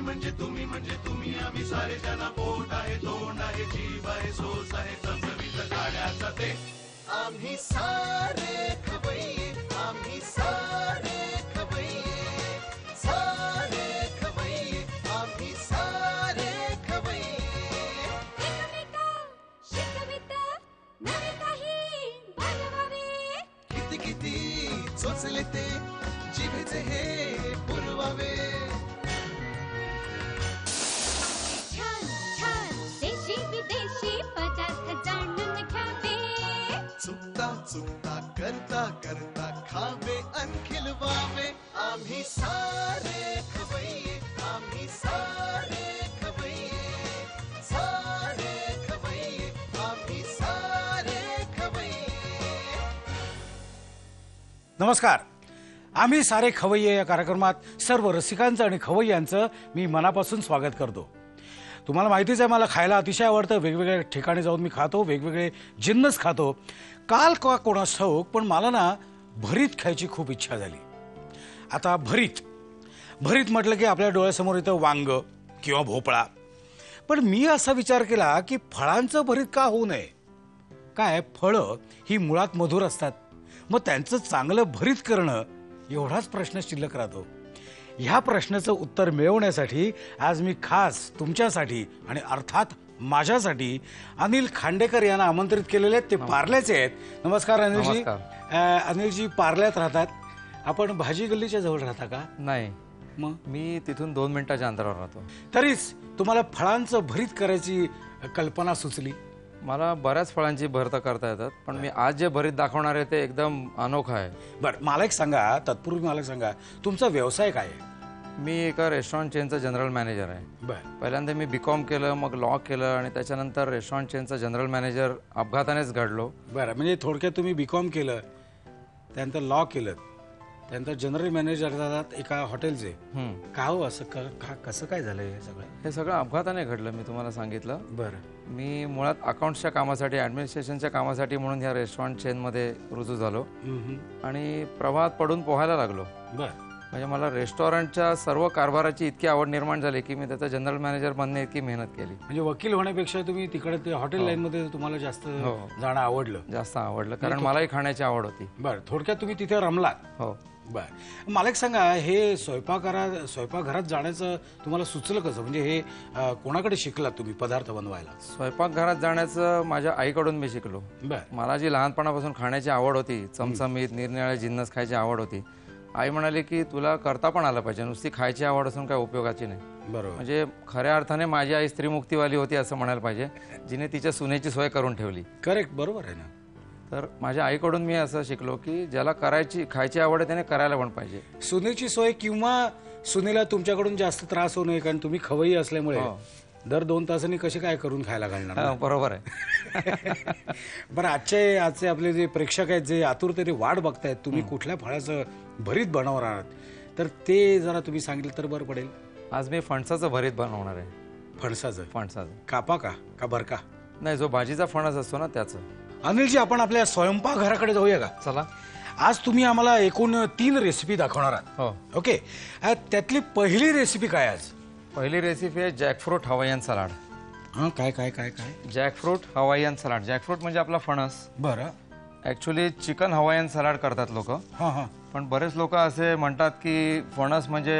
म्हणजे तुम्ही आम्ही सारे त्यांना पोट आहे तोंड आहे जीव आहे सोस आहे चमचमीत गाण्याचा ते आम्ही सारे खवय्ये आम्ही सारे खवय्ये सारे खवय्ये आम्ही सारे खवय्ये एकमेका शिकवित नवे काही बनवावे किती किती चोचले ते जिभेचे हे पुरवावे छान छान देशी विदेशी पदार्थ जाणून घ्यावे चुकता चुकता करता करता खावे अन खिलवावे आम्ही सारे खवय्ये आम्ही सारे खवय्ये सारे खवय्ये आम्ही सारे खवय्ये नमस्कार. आम्ही सारे खवय्ये या कार्यक्रमात सर्व रसिकांचं आणि खवय्यांचं मी मनापासून स्वागत करतो. तुम्हाला माहितीच आहे मला खायला अतिशय आवडतं. वेगवेगळ्या ठिकाणी जाऊन मी खातो, वेगवेगळे जिन्नस खातो. काल का कोणास ठाऊक पण मला ना भरीत खायची खूप इच्छा झाली. आता भरीत म्हटलं की आपल्या डोळ्यासमोर येतं वांग किंवा भोपळा. पण मी असा विचार केला की फळांचं भरीत का होऊ नये. काय फळं ही मुळात मधुर असतात, मग त्यांचं चांगलं भरीत करणं एवढाच प्रश्न शिल्लक राहतो. ह्या प्रश्नाचं उत्तर मिळवण्यासाठी आज मी खास तुमच्यासाठी आणि अर्थात माझ्यासाठी अनिल खांडेकर यांना आमंत्रित केलेले आहेत. ते पार्ल्याचे आहेत. नमस्कार अनिलजी. अनिलजी पार्ल्यात राहतात. आपण भाजी गल्लीच्या जवळ राहता का? नाही, मग मी तिथून 2 मिनिटाच्या अंतरावर राहतो. तरीच तुम्हाला फळांचं भरीत करायची कल्पना सुचली? मला बऱ्याच फळांची भरता करता येतात, पण मी आज जे भरीत दाखवणार आहे ते एकदम अनोखं आहे. बरं, मला एक सांगा, तत्पूर्वी मला सांगा तुमचा व्यवसाय काय आहे? मी एका रेस्टॉरंट चेनचा जनरल मॅनेजर आहे. बरं, पहिल्यांदा मी BCom केलं, मग लॉ केलं आणि त्याच्यानंतर रेस्टॉरंट चेनचा जनरल मॅनेजर अपघातानेच घडलो. बरं, म्हणजे थोडक्यात तुम्ही BCom केलं, त्यानंतर लॉ केलं, त्यानंतर जनरल मॅनेजर झालात एका हॉटेलचे. का हो असं कसं काय झालं हे सगळं? हे सगळं अपघाताने घडलं, मी तुम्हाला सांगितलं. बरं, मी मुळात अकाउंट्सच्या कामासाठी, ॲडमिनिस्ट्रेशनच्या कामासाठी म्हणून ह्या रेस्टॉरंट चेनमध्ये रुजू झालो आणि प्रवाहात पडून पोहायला लागलो. बरं, म्हणजे मला रेस्टॉरंटच्या सर्व कारभाराची इतकी आवड निर्माण झाली की मी त्याचा जनरल मॅनेजर बनणे इतकी मेहनत केली. म्हणजे वकील होण्यापेक्षा तुम्ही तिकडे ते हॉटेल लाईनमध्ये तुम्हाला जास्त जाणं आवडलं? जास्त आवडलं, कारण मलाही खाण्याची आवड होती. बरं, थोडक्यात तुम्ही तिथे रमलात? हो. बरं, मला एक सांगा, हे स्वयंपाकघरात जाण्याचं तुम्हाला सुचलं कसं? म्हणजे हे कोणाकडे शिकलात तुम्ही पदार्थ बनवायला? स्वयंपाकघरात जाण्याचं माझ्या आईकडून मी शिकलो. बरं, मला जी लहानपणापासून खाण्याची आवड होती, चमचमीत निरनिराळे जिन्नस खायची आवड होती, आई म्हणाली की तुला करता पण आलं पाहिजे, नुसती खायची आवड असून काय उपयोगाची नाही. बरोबर. म्हणजे खऱ्या अर्थाने माझी आई स्त्रीमुक्तीवाली होती असं म्हणायला पाहिजे, जिने तिच्या सुनेची सोय करून ठेवली. करेक्ट, बरोबर आहे ना. तर माझ्या आईकडून मी असं शिकलो की ज्याला खायची आवड आहे त्याने करायला पण पाहिजे. सुनेची सोय किंवा सुनेला तुमच्याकडून जास्त त्रास होऊ नये, कारण तुम्ही खवय्ये असल्यामुळे दर 2 तासांनी कसे काय करून खायला घालणार? बरोबर आहे. बरं, आजचे आपले जे प्रेक्षक आहेत, जे आतुरतेने वाट बघतायत तुम्ही कुठल्या फळाचं भरीत बनवणार आहात, तर ते जरा तुम्ही सांगितलं तर बरं पडेल. आज मी फणसाचं भरीत बनवणार आहे. फणसाचं कापा का बरका? नाही, जो भाजीचा फणस असतो ना त्याचं. अनिलजी, आपण आपल्या स्वयंपाकघराकडे जाऊया का? चला. आज तुम्ही आम्हाला एकूण 3 रेसिपी दाखवणार आहात. हो. ओके, त्यातली पहिली रेसिपी काय आज? पहिली रेसिपी आहे जॅकफ्रूट हवाईयन सलाड. हां, काय? Jackfruit Hawaiian salad. जॅकफ्रूट म्हणजे आपला फणस. बरं. ॲक्च्युली चिकन हवाईयन सलाड करतात लोक. हां. पण बरेच लोक असे म्हणतात की फणस म्हणजे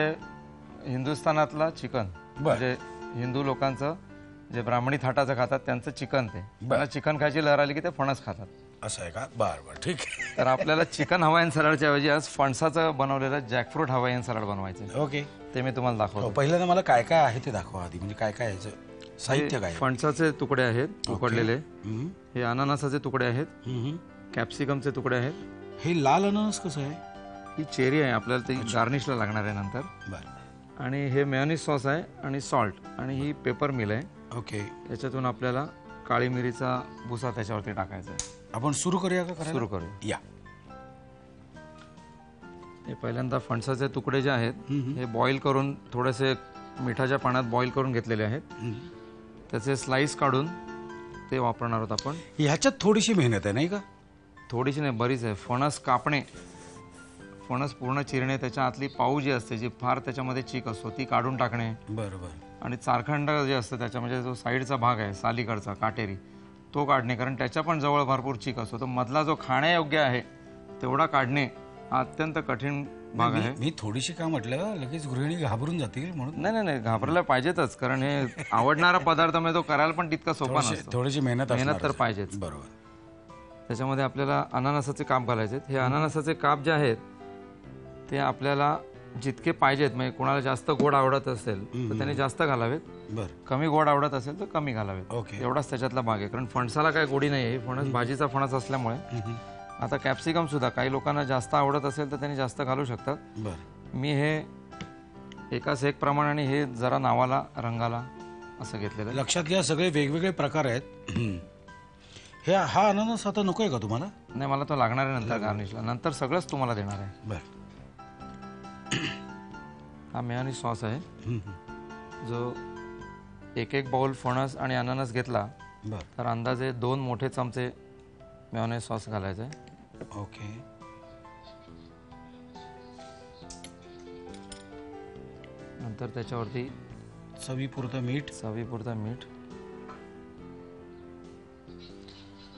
हिंदुस्थानातला चिकन, म्हणजे हिंदू लोकांचं जे ब्राह्मणी थाटाचं खातात त्यांचं चिकन. ते मला चिकन खायची लहर आली की ते फणस खातात. असं आहे का? बरं, ठीक आहे. तर आपल्याला चिकन हवाईयन सलाडच्या ऐवजी आज फणसाचं बनवलेलं जॅकफ्रूट हवाईयन सलाड बनवायचं. ओके, ते मी तुम्हाला दाखवतो. पहिल्यांदा मला काय काय आहे ते दाखवा आधी. म्हणजे काय याचं साहित्य काय? फणसाचे तुकडे आहेत उकडलेले, हे अननसाचे तुकडे आहेत, कॅप्सिकमचे तुकडे आहेत. हे लाल अननस कसं आहे? ही चेरी आहे, आपल्याला ती गार्निशला लागणार आहे नंतर. बरं. आणि हे मेयोनीज सॉस आहे आणि सॉल्ट, आणि ही पेपर मिल आहे. ओके, याच्यातून आपल्याला काळी मिरीचा भुसा त्याच्यावरती टाकायचा आहे. आपण सुरू करूया का? सुरू करूया. या. हे पहिल्यांदा फणसाचे तुकडे जे आहेत हे बॉईल करून, थोडेसे मिठाच्या पाण्यात बॉईल करून घेतलेले आहेत. त्याचे स्लाइस काढून ते वापरणार आहोत आपण. ह्याच्यात थोडीशी मेहनत आहे नाही का? थोडीशी नाही, बरीच आहे. फणस कापणे फणस पूर्ण चिरणे, त्याच्या आतली पाऊ जी असते जी फार त्याच्यामध्ये चीक असतो ती काढून टाकणे. बरोबर. आणि चारखंड जे असतं त्याच्यामध्ये जो साईडचा भाग आहे सालीकडचा काटेरी तो काढणे, कारण त्याच्या पण जवळ भरपूर चीक असतो. तो मधला जो खाण्यायोग्य आहे तेवढा काढणे हा अत्यंत कठीण भाग आहे. मी थोडीशी काय म्हटलं लगेच गृहिणी घाबरून जातील म्हणून. नाही घाबरला पाहिजेतच, कारण हे आवडणारा पदार्थ म्हणजे तो करायला पण तितका सोपा नसतो. थोडीशी मेहनत तर पाहिजेच. बरोबर. त्याच्यामध्ये आपल्याला अननसाचे काप घालायचे. हे अननसाचे काप जे आहेत ते आपल्याला जितके पाहिजेत, म्हणजे कोणाला जास्त गोड आवडत असेल तर त्याने जास्त घालावेत, कमी गोड आवडत असेल तर कमी घालावेत. एवढाच त्याच्यातला भाग आहे, कारण फणसाला काय गोडी नाही आहे. फणस भाजीचा फणस असल्यामुळे. आता कॅप्सिकम सुद्धा काही लोकांना जास्त आवडत असेल तर त्यांनी जास्त घालू शकतात. मी हे एकाच एक प्रमाणाने हे जरा नावाला रंगाला असं घेतलेलं आहे. लक्षात घ्या सगळे वेगवेगळे प्रकार आहेत. हे हा अननस आता नकोय का तुम्हाला? नाही, मला तो लागणार आहे नंतर गार्निशला. नंतर सगळंच तुम्हाला देणार आहे. बरं. हा मेयोनीज सॉस आहे जो एक बाउल फणस आणि अननस घेतला तर अंदाजे 2 मोठे चमचे मेयोनीज सॉस घालायचा आहे. ओके. नंतर त्याच्यावरती चवीपुरतं मीठ.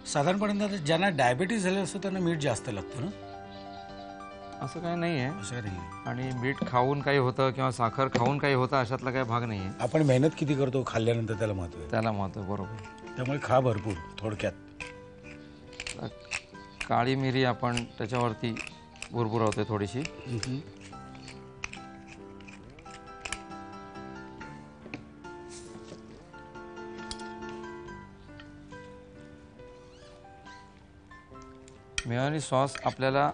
साधारणपणे ज्यांना डायबिटीज झाले असतो त्यांना मीठ जास्त लागतं ना? असं काही नाही आहे. असं नाही. आणि मीठ खाऊन काही होतं किंवा साखर खाऊन काही होतं अशातला काही भाग नाही आहे. आपण मेहनत किती करतो खाल्ल्यानंतर त्याला महत्व आहे. त्याला महत्व. बरोबर. त्यामुळे खा भरपूर. थोडक्यात काळी मिरी आपण त्याच्यावरती भुरभुरवतोय थोडीशी. मेयोनीज सॉस आपल्याला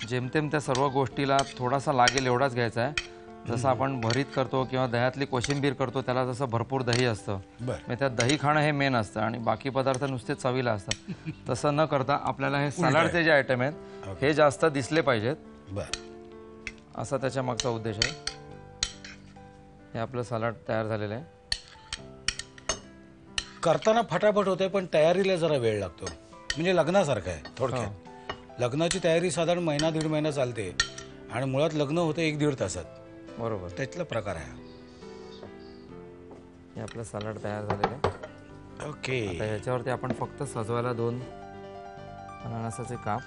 जेमतेम त्या सर्व गोष्टीला थोडासा लागेल एवढाच घ्यायचा आहे. जसं आपण भरीत करतो किंवा दह्यातली कोशिंबीर करतो त्याला जसं भरपूर दही असतं, म्हणजे त्यात दही खाणं हे मेन असतं आणि बाकी पदार्थ नुसते चवीला असतात. तसं न करता आपल्याला हे सलाडचे जे आयटम आहेत हे जास्त दिसले पाहिजेत. असा त्याच्या मागचा उद्देश आहे. हे आपलं सलाड तयार झालेलं आहे. करताना फटाफट होते पण तयारीला जरा वेळ लागतो. म्हणजे लग्नासारखं आहे थोडक्यात. लग्नाची तयारी साधारण 1-1.5 महिना चालते आणि मुळात लग्न होतं 1-1.5 तासात. बरोबर. त्यातला प्रकार आहे. हे आपलं सलाड तयार झालेलं आहे. ओके. आता ह्याच्यावरती आपण फक्त सजवायला 2 अननसाचे काप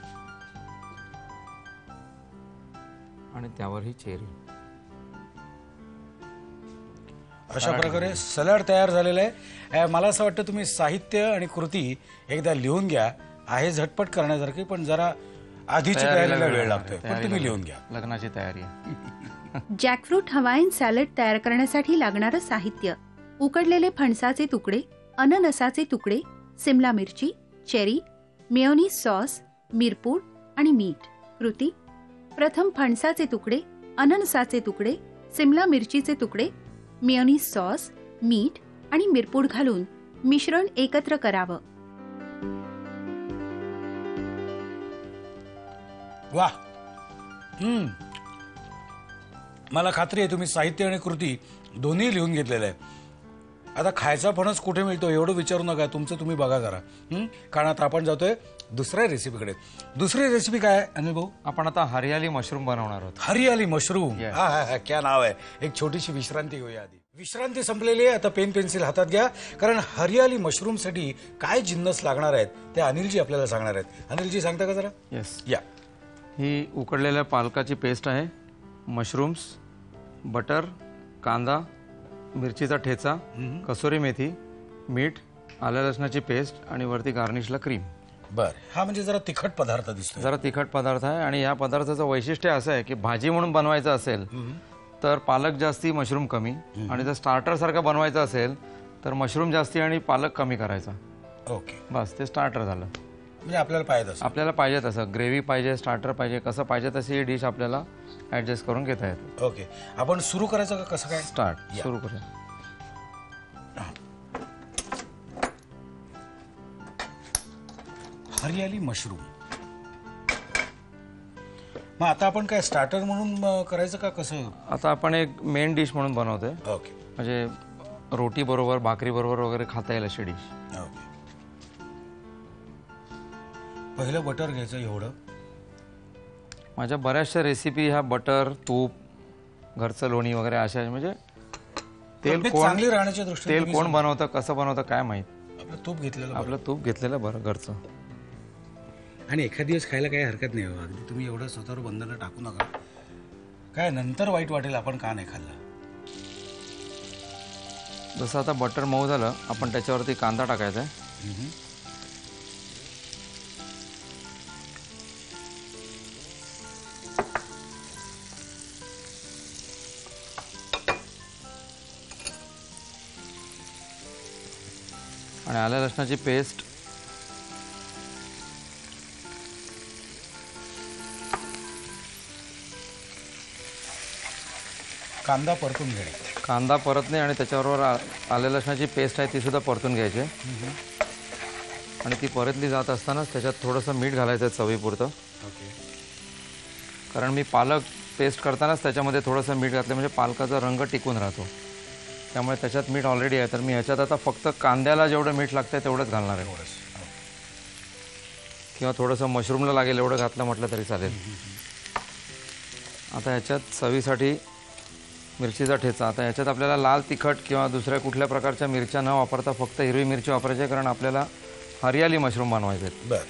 आणि त्यावर ही चेरी. अशा प्रकारे सलाड तयार झालेलं आहे. मला असं वाटतं तुम्ही साहित्य आणि कृती एकदा लिहून घ्या. आहे झटपट करण्यासारखी पण जरा आधीची तयारीला वेळ लागतोय, पण तुम्ही लिहून घ्या. लग्नाची तयारी आहे. जॅकफ्रूट हवाईन सॅलड तयार करण्यासाठी लागणारं साहित्य: उकडलेले फणसाचे तुकडे, अननसाचे तुकडे, सिमला मिरची, चेरी, मेयोनीज सॉस, मिरपूड आणि मीठ. कृती: प्रथम फणसाचे तुकडे, अननसाचे तुकडे, सिमला मिरचीचे तुकडे, मेयोनीज सॉस, मीठ आणि मिरपूड घालून मिश्रण एकत्र करावं. वा. मला खात्री आहे तुम्ही साहित्य आणि कृती दोन्ही लिहून घेतलेलं आहे. आता खायचा फणस कुठे मिळतो एवढं विचारू नका, तुमचं तुम्ही बघा करा. कारण आता आपण जातोय दुसऱ्या रेसिपीकडे. दुसरी रेसिपी काय आहे अनिल भाऊ? आपण आता हरियाली मशरूम बनवणार आहोत. हरियाली मशरूम. हा क्या नाव आहे. एक छोटीशी विश्रांती घेऊया आधी. विश्रांती संपलेली आहे. आता पेन पेन्सिल हातात घ्या, कारण हरियाली मशरूम साठी काय जिन्नस लागणार आहेत ते अनिलजी आपल्याला सांगणार आहेत. अनिलजी सांगता का जरा? येस. या. ही उकडलेल्या पालकाची पेस्ट आहे, मशरूम्स, बटर, कांदा, मिरचीचा ठेचा, कसुरी मेथी, मीठ, आल्या लसणाची पेस्ट आणि वरती गार्निशला क्रीम. बर. हा म्हणजे जरा तिखट पदार्थ दिसतो. जरा तिखट पदार्थ आहे आणि या पदार्थाचं वैशिष्ट्य असं आहे की भाजी म्हणून बनवायचं असेल तर पालक जास्ती मशरूम कमी, आणि जर स्टार्टर सारखं बनवायचं असेल तर मशरूम जास्ती आणि पालक कमी करायचा. ओके. बस ते स्टार्टर झालं. म्हणजे आपल्याला पाहिजे तसं ग्रेव्ही पाहिजे, स्टार्टर पाहिजे, कसं पाहिजे तशी ही डिश आपल्याला ऍडजस्ट करून घेता येते. ओके. आपण सुरू करायचं का कसं काय? स्टार्ट. सुरू करूया. हरियाली मशरूम. मग आता आपण काय स्टार्टर म्हणून करायचं का कसं? आता आपण एक मेन डिश म्हणून बनवतोय. ओके. म्हणजे रोटी बरोबर, भाकरी बरोबर वगैरे खाता येईल अशी डिश. ओके. पहिलं बटर घ्यायचं एवढं. माझ्या बऱ्याचशा रेसिपी ह्या बटर, तूप, घरचं लोणी वगैरे अशा आहेत. म्हणजे तेल तब्येत कोण चांगली राहण्याच्या दृष्टीने तेल कोण बनवतं, कसं बनवतं काय माहीत. आपलं तूप घेतलेलं बरं. आपलं तूप घेतलेलं बरं घरचं. आणि एखाद दिवस खायला काही हरकत नाही हो. अगदी तुम्ही एवढं स्वतःवर बंधनं टाकू नका. काय नंतर वाईट वाटेल आपण का नाही खाल्लं. जसं आता बटर मऊ झालं, आपण त्याच्यावरती कांदा टाकायचा आहे. आणि आल्या लसणाची पेस्ट. कांदा परतून घेणे. कांदा परतणे आणि त्याच्याबरोबर आल्या लसणाची पेस्ट आहे ती सुद्धा परतून घ्यायची. आणि ती परतली जात असतानाच त्याच्यात थोडंसं मीठ घालायचं चवीपुरतं. ओके. कारण मी पालक पेस्ट करतानाच त्याच्यामध्ये थोडंसं मीठ घातलं म्हणजे पालकाचा रंग टिकून राहतो. त्यामुळे त्याच्यात मीठ ऑलरेडी आहे. तर मी ह्याच्यात आता फक्त कांद्याला जेवढं मीठ लागतं तेवढंच घालणार आहे. किंवा थोडंसं मशरूमला लागेल एवढं घातलं म्हटलं तरी चालेल. आता ह्याच्यात चवीसाठी मिरचीचा ठेचा. आता ह्याच्यात आपल्याला लाल तिखट किंवा दुसऱ्या कुठल्या प्रकारच्या मिरच्या न वापरता फक्त हिरवी मिरची वापरायची आहे. कारण आपल्याला हरियाली मशरूम बनवायचे आहेत. बरं.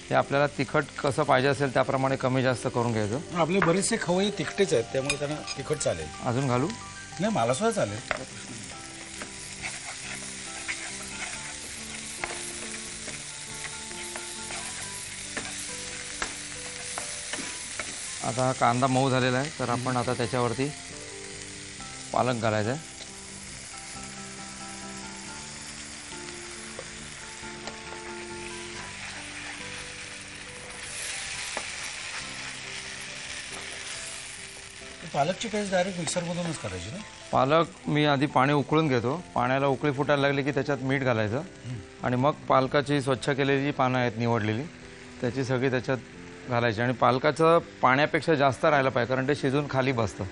हे आपल्याला तिखट कसं पाहिजे असेल त्याप्रमाणे कमी जास्त करून घ्यायचं. आपले बरेचसे खवय्ये तिखटेच आहेत त्यामुळे त्यांना तिखट चालेल. अजून घालू? नाही मला सुद्धा चालेल. आता हा कांदा मऊ झालेला आहे तर आपण आता त्याच्यावरती पालक घालायचा आहे. पालकची पेस्ट डायरेक्ट मिक्सरमधूनच करायची ना? पालक मी आधी पाणी उकळून घेतो. पाण्याला उकळी फुटायला लागली की त्याच्यात मीठ घालायचं आणि मग पालकाची स्वच्छ केलेली जी पानं आहेत निवडलेली त्याची सगळी त्याच्यात घालायची. आणि पालकाचं पाण्यापेक्षा जास्त राहायला पाहिजे कारण ते शिजून खाली बसतं.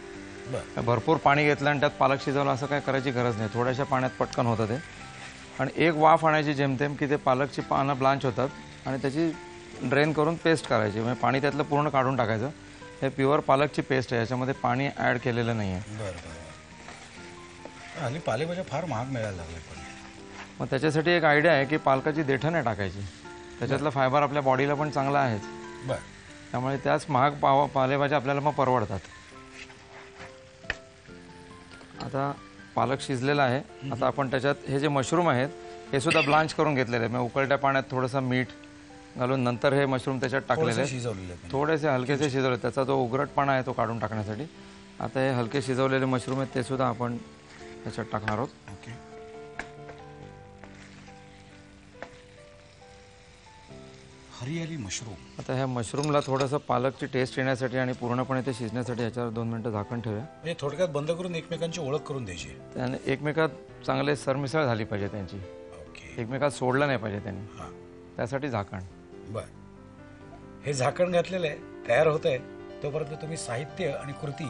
भरपूर पाणी घेतलं आणि त्यात पालक शिजवलं असं काय करायची गरज नाही. थोड्याशा पाण्यात पटकन होतं ते. आणि एक वाफ आणायची जेमतेम की ते पालकची पानं ब्लांच होतात आणि त्याची ड्रेन करून पेस्ट करायची. म्हणजे पाणी त्यातलं पूर्ण काढून टाकायचं. हे प्युअर पालकची पेस्ट आहे. याच्यामध्ये पाणी ॲड केलेलं नाही आहे. बरं बरं. हल्ली पालेभाज्या फार महाग मिळायला लागले. पण मग त्याच्यासाठी एक आयडिया आहे की पालकाची देठं नाही टाकायची. त्याच्यातलं फायबर आपल्या बॉडीला पण चांगलं आहेच. बरं. त्यामुळे त्याच महाग पालेभाज्या आपल्याला मग परवडतात. आता पालक शिजलेला आहे. आता आपण त्याच्यात हे जे मशरूम आहेत हे सुद्धा ब्लांच करून घेतलेले आहे. मग उकळत्या पाण्यात थोडंसं मीठ घालून नंतर हे मशरूम त्याच्यात टाकलेले आहेत. थोडेसे हलकेसे शिजवले. त्याचा जो उघरटपणा आहे तो काढून टाकण्यासाठी. आता हे हलके शिजवलेले मशरूम आहेत ते सुद्धा आपण त्याच्यात टाकणार आहोत. ओके. हरियाली मशरूम. आता ह्या मशरूमला थोडंसं पालकची टेस्ट येण्यासाठी आणि पूर्णपणे ते शिजण्यासाठी याच्यावर 2 मिनिटं झाकण ठेवूया. म्हणजे थोडक्यात बंद करून एकमेकांची ओळख करून द्यायची. त्याने एकमेकात चांगले सरमिसळ झाली पाहिजे त्यांची. ओके. एकमेकात सोडलं नाही पाहिजे त्यांनी. हां. त्यासाठी झाकण. बरं. हे झाकण घातलेलं आहे तयार होत आहे तोपर्यंत तुम्ही साहित्य आणि कृती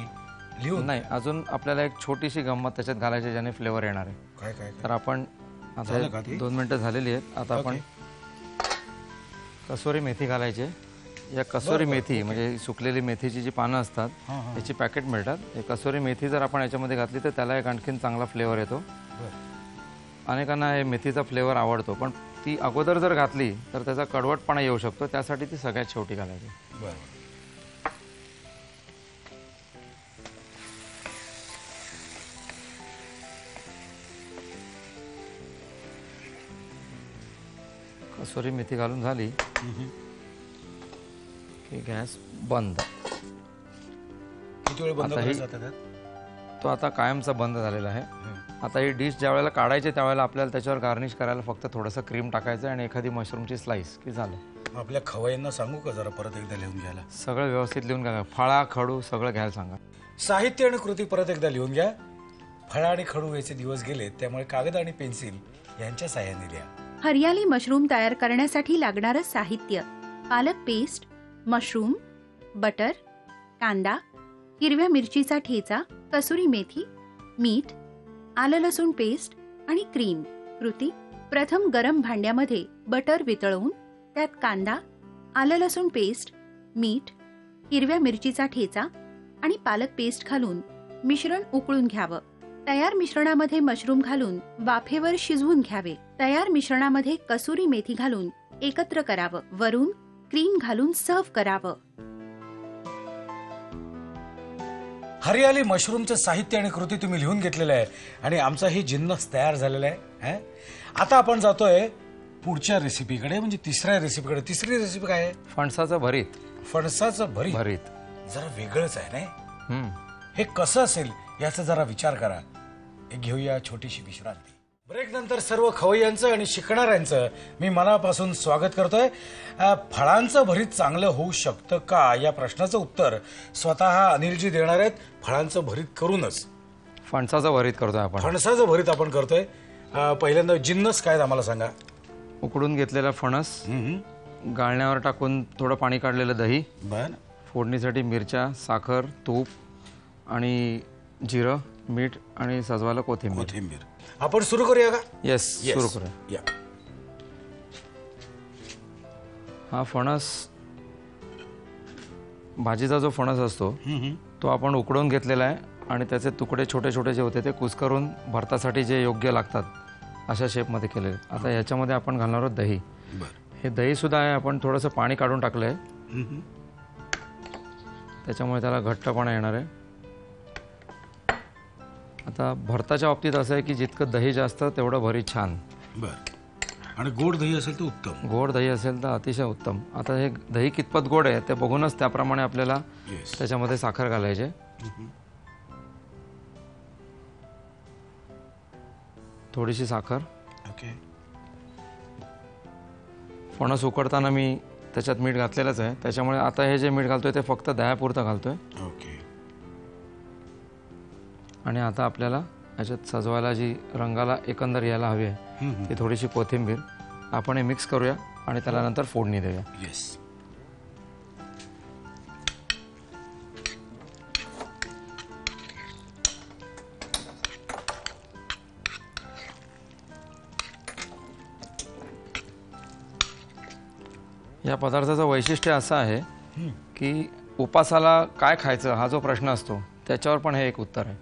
लिहून. नाही अजून आपल्याला एक छोटीशी गंमत त्याच्यात घालायची ज्याने फ्लेवर येणार आहे. काय काय तर आपण झालं का आता ते? 2 मिनिटं झालेली आहेत. आता आपण कसुरी मेथी घालायची. या कसुरी मेथी म्हणजे सुकलेली मेथीची जी पानं असतात त्याची पॅकेट मिळतात. हे कसुरी मेथी जर आपण याच्यामध्ये घातली तर त्याला एक आणखीन चांगला फ्लेवर येतो. अनेकांना हे मेथीचा फ्लेवर आवडतो पण ती अगोदर जर घातली तर त्याचा कडवटपणा येऊ शकतो. त्यासाठी ती सगळ्यात शेवटी घालायची. बरं. कसुरी मेथी घालून झाली की गॅस बंद. किती वेळ बंद आता ही- करायचं आता त्यात? तो आता कायमचा बंद झालेला आहे. आता ही डिश ज्या वेळेला काढायची त्यावेळेला आपल्याला त्याच्यावर गार्निश करायला फक्त थोडंसं क्रीम टाकायचं आणि एखादी मशरूमची स्लाइस की झालं. आपल्या खवय्यांना सांगू का जरा परत एकदा लिहून घ्यायला? सगळं व्यवस्थित लिहून घ्या. फळा खडू सगळं घ्यायला सांगा. साहित्य आणि कृती परत एकदा लिहून घ्या. फळा आणि खडू याचे दिवस गेले त्यामुळे कागद आणि पेन्सिल यांच्या साह्याने लिहा. हरियाली मशरूम तयार करण्यासाठी लागणारं साहित्य: पालक पेस्ट, मशरूम, बटर, कांदा, हिरव्या मिरचीचा ठेचा, कसुरी मेथी, मीठ, आलं लसूण पेस्ट आणि क्रीम. कृती: प्रथम गरम भांड्यामध्ये बटर वितळवून त्यात कांदा, आलं लसूण पेस्ट, मीठ, हिरव्या मिरचीचा ठेचा आणि पालक पेस्ट घालून मिश्रण उकळून घ्यावं. तयार मिश्रणामध्ये मशरूम घालून वाफेवर शिजवून घ्यावे. तयार मिश्रणामध्ये कसुरी मेथी घालून एकत्र करावं. वरून क्रीम घालून सर्व्ह करावं. हरियाली मशरूमचं साहित्य आणि कृती तुम्ही लिहून घेतलेलं आहे आणि आमचा ही जिन्नस तयार झालेला आहे. आता आपण जातोय पुढच्या रेसिपीकडे, म्हणजे तिसऱ्या रेसिपीकडे. तिसरी रेसिपी काय आहे? फणसाचं भरीत. फणसाचं भरीत. जरा वेगळंच आहे नाही? हे कसं असेल याचा जरा विचार करा. घेऊया छोटीशी विश्रांती. ब्रेक नंतर सर्व खवय्यांचं आणि शिकणाऱ्यांचं मी मनापासून स्वागत करतोय. फळांचं भरीत चांगलं होऊ शकतं का या प्रश्नाचं उत्तर स्वतः अनिलजी देणार आहेत. फळांचं भरीत करूनच फणसाचं भरीत करतोय आपण. फणसाचं भरीत आपण करतोय. पहिल्यांदा जिन्नस काय आम्हाला सांगा. उकडून घेतलेला फणस, गाळण्यावर टाकून थोडं पाणी काढलेलं दही, फोडणीसाठी मिरच्या, साखर, तूप आणि जिरं, मीठ आणि सजवायला कोथिंबीर. आपण सुरू करूया का? येस, सुरू करूया. हा फणस, भाजीचा जो फणस असतो तो आपण उकडून घेतलेला आहे आणि त्याचे तुकडे छोटे छोटे जे होते ते कुस्करून भरतासाठी जे योग्य लागतात अशा शेपमध्ये केलेले. आता ह्याच्यामध्ये आपण घालणार आहोत दही. हे दही सुद्धा आहे, आपण थोडंसं पाणी काढून टाकलंय, त्याच्यामुळे त्याला घट्टपणा येणार आहे. आता भरताच्या बाबतीत असं आहे की जितकं दही जास्त तेवढं भरीत छान. आणि गोड दही असेल तर उत्तम. गोड दही असेल तर अतिशय उत्तम. आता हे दही कितपत गोड आहे ते बघूनच त्याप्रमाणे आपल्याला त्याच्यामध्ये साखर घालायचे. थोडीशी साखर. फणस उकडताना मी त्याच्यात मीठ घातलेलंच आहे, त्याच्यामुळे आता हे जे मीठ घालतोय ते फक्त दह्यापुरतं घालतोय. आणि आता आपल्याला याच्यात सजवायला जी रंगाला एकंदर यायला हवी आहे ती थोडीशी कोथिंबीर. आपण हे मिक्स करूया आणि त्याला नंतर फोडणी देऊया. या पदार्थाचं वैशिष्ट्य असं आहे की उपासाला काय खायचं हा जो प्रश्न असतो त्याच्यावर पण हे एक उत्तर आहे.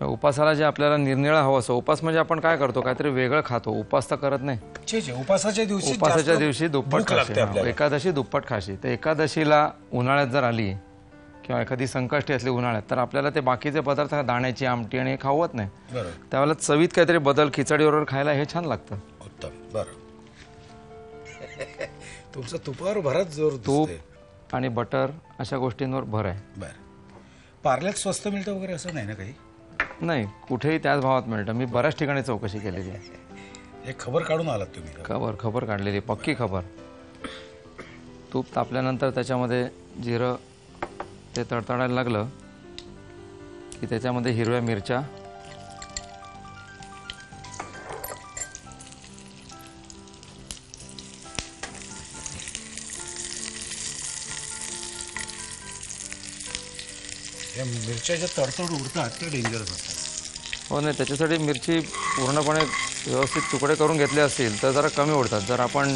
उपासाला जे आपल्याला निरनिळा हवं असं, उपास म्हणजे आपण काय करतो, काहीतरी वेगळं खातो. उपास तर करत नाही. उपासाच्या दिवशी दुप्पट खाशी, एकादशी दुप्पट खाशी. तर एकादशीला उन्हाळ्यात जर आली किंवा एखादी संकष्टी असली उन्हाळ्यात तर आपल्याला ते बाकीचे पदार्थ, दाण्याची आमटी आणि खावत नाही. त्यावेळेला चवीत काहीतरी बदल, खिचडीबरोबर खायला हे छान लागतं. उत्तम. बरं. तुमचं तुपावर भरत जोर. तूप आणि बटर अशा गोष्टींवर भर आहे. पार्ल्यात स्वस्त मिळतं वगैरे असं नाही ना काही? नाही, कुठेही त्याच भावात मिळतं. मी बऱ्याच ठिकाणी चौकशी केलेली आहे. एक खबर काढून आलात तुम्ही? खबर काढलेली, पक्की खबर. तूप तापल्यानंतर त्याच्यामध्ये जिरं ते तडतडायला लागलं की त्याच्यामध्ये हिरव्या मिरच्या, मिरच्या ज्या तडतड उडतात ते डेंजरस असतात. हो नाही, त्याच्यासाठी मिरची पूर्णपणे व्यवस्थित तुकडे करून घेतले असतील तर जरा कमी उडतात. जर आपण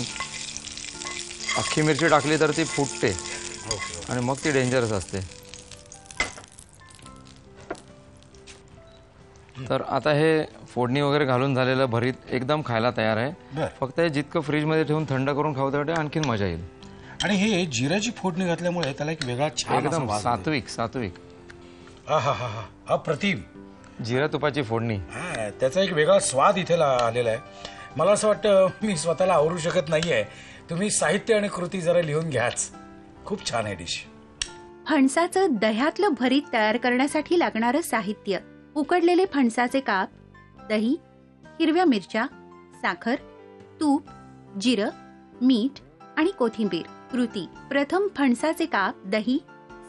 अख्खी मिरची टाकली तर ती फुटते आणि मग ती डेंजरस असते. तर आता हे फोडणी वगैरे घालून झालेलं भरीत एकदम खायला तयार आहे. फक्त हे जितकं फ्रीजमध्ये ठेवून थंड करून खाऊ तेवढे आणखीन मजा येईल. आणि हे जिऱ्याची फोडणी घातल्यामुळे त्याला एक वेगळा छान, एकदम सात्विक. अप्रतिम जिरा तुपाची फोडणी. त्याचा एक वेगळा स्वाद इथे आलेला आहे. मला असं वाटतं मी स्वतःला आवरू शकत नाहीये. तुम्ही साहित्य आणि कृती जरा लिहून घ्याच. खूप छान आहे डिश. फणसाचं दह्यातलं भरीत तयार करण्यासाठी लागणारं साहित्य: उकडलेले फणसाचे काप, दही, हिरव्या मिरच्या, साखर, तूप, जिरं, मीठ आणि कोथिंबीर. कृती: प्रथम फणसाचे काप, दही,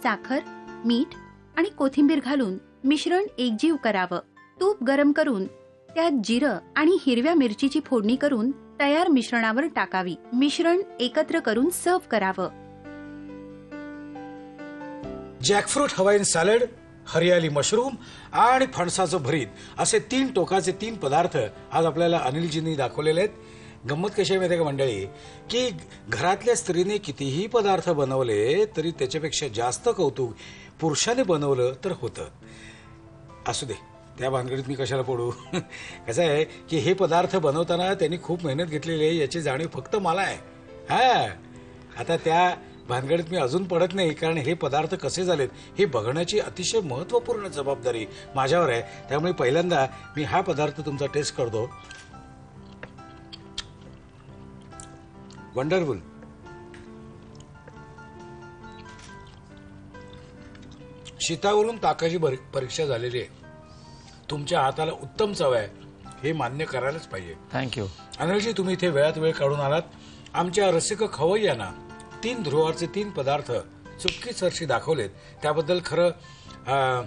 साखर, मीठ आणि कोथिंबीर घालून मिश्रण एकजीव करावं. तूप गरम करून त्यात जिरं आणि हिरव्या मिरचीची फोडणी करून तयार मिश्रणावर टाकावी. मिश्रण एकत्र करून सर्व्ह करावं. जॅकफ्रूट हवाईन सॅलड, हरियाली मशरूम आणि फणसाचं भरीत असे 3 टोकाचे 3 पदार्थ आज आपल्याला अनिलजींनी दाखवलेले आहेत. गंमत कशी आहे माहिती आहे का मंडळी, की घरातल्या स्त्रीने कितीही पदार्थ बनवले तरी त्याच्यापेक्षा जास्त कौतुक पुरुषाने बनवलं तर होतं. असू दे, त्या भानगडीत मी कशाला पडू. कसं आहे की हे पदार्थ बनवताना त्यांनी खूप मेहनत घेतलेली आहे याची जाणीव फक्त मला आहे. हा, आता त्या भानगडीत मी अजून पडत नाही, कारण हे पदार्थ कसे झालेत हे बघण्याची अतिशय महत्त्वपूर्ण जबाबदारी माझ्यावर आहे. त्यामुळे पहिल्यांदा मी हा पदार्थ तुमचा टेस्ट करतो. वंडरफुल. शीतावरून ताकाची परीक्षा झालेली आहे. तुमच्या हाताला उत्तम चव आहे हे मान्य करायलाच पाहिजे. थँक्यू. अनिलजी, तुम्ही इथे वेळात वेळ काढून आलात. आमच्या रसिक खवय्यांना 3 ध्रुवाचे 3 पदार्थ चुटकीसरशी दाखवलेत, त्याबद्दल खरं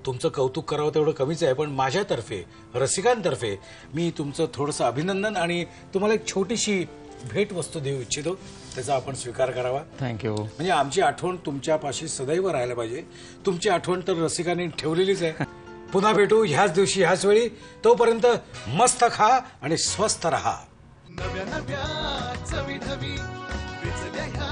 तुमचं कौतुक करावं तेवढं कमीच आहे. पण माझ्यातर्फे, रसिकांतर्फे मी तुमचं थोडंसं अभिनंदन आणि तुम्हाला एक छोटीशी भेटवस्तू देऊ इच्छितो. त्याचा आपण स्वीकार करावा. थँक्यू. म्हणजे आमची आठवण तुमच्यापाशी सदैव राहायला पाहिजे. तुमची आठवण तर रसिकांनी ठेवलेलीच आहे. पुन्हा भेटू ह्याच दिवशी ह्याच वेळी. तोपर्यंत मस्त खा आणि स्वस्थ रहा. नव्या नव्या चवी ढवी विचल्या ह्या